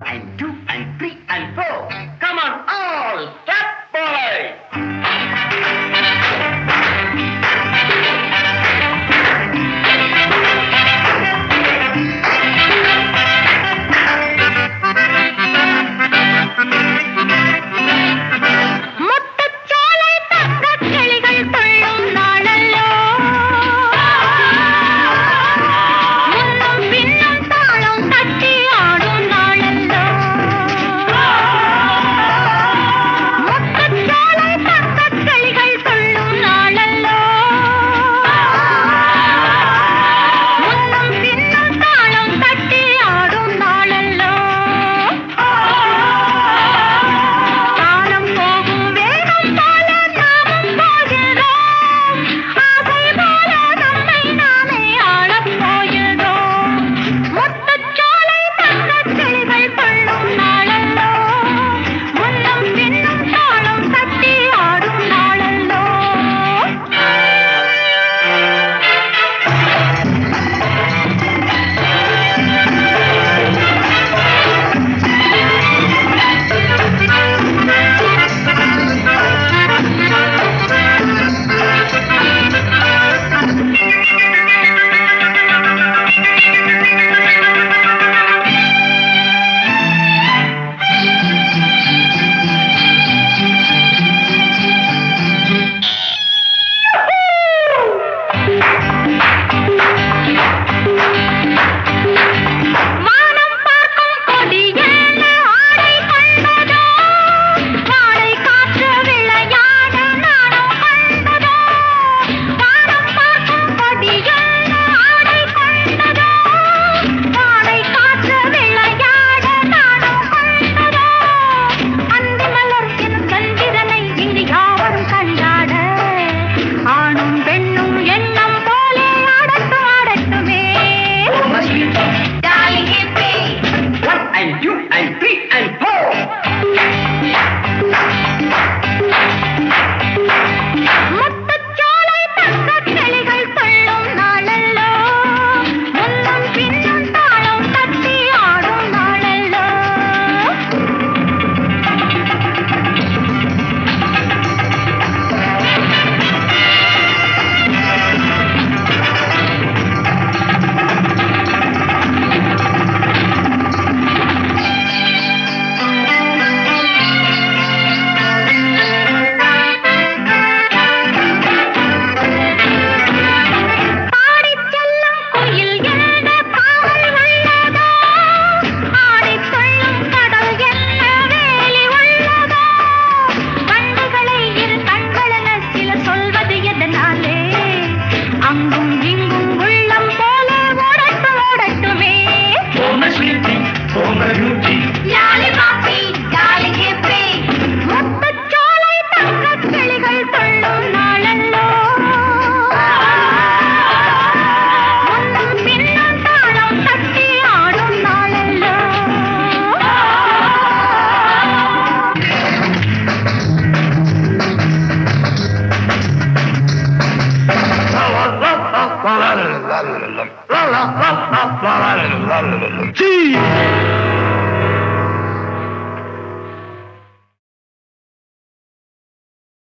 And two and three and four. Come on, all step forward. முத்துச்சோலை தங்கக் கிளிகள் துள்ளும் நாளல்லோ, முன்னும் பின்னும் தாளம் தட்டி ஆடும் நாளல்லோ. முத்துச்சோலை தங்கக் கிளிகள் துள்ளும் நாளல்லோ, முன்னும் பின்னும் தாளம் தட்டி ஆடும் நாளல்லோ. காலம் போகும் வேகம் போல நாமும் போகிறோம், ஆசை போல நம்மை நாமே ஆளப் போகிறோம். முத்துச்சோலை தங்கக் கிளிகள் துள்ளும் நாளல்லோ, முன்னும் பின்னும் தாளம் தட்டி ஆடும் நாளல்லோ. வானம் பார்க்கும் கொடியேன ஆடை கண்டதோ, வாடை காற்று விளையாட நானும் கண்டதோ. வானம் பார்க்கும் கொடியேன ஆடை கண்டதோ, வாடை காற்று விளையாட நானும் கண்டதோ. அந்தி மலர் எனும் சந்திரனை இங்கு யாவரும் கண்டாட, ஆணும் பெண்ணும் எண்ணம் போலே ஆடட்டும் ஆடட்டுமே. Jolly hippie. One and two and three and four. முத்துச்சோலை தங்கக் கிளிகள் துள்ளும் நாளல்லோ, முன்னும் பின்னும் தாளம் தட்டி ஆடும் நாளல்லோ. பாடிச் செல்லும் குயில் என்ன காவல் உள்ளதோ, ஆடித் துள்ளும் கடல் என்ன வேலி உள்ளதோ. வண்டுகளை இரு கண்களென சிலர் சொல்வது எதனாலே, அங்கும் இங்கும் உள்ளம் போல ஓடட்டும் ஓடட்டுமே. Jolly puppy, jolly hippie. முத்துச்சோலை தங்கக் கிளிகள் துள்ளும் நாளல்லோ, முன்னும் பின்னும் தாளம் தட்டி ஆடும் நாளல்லோ. Gee!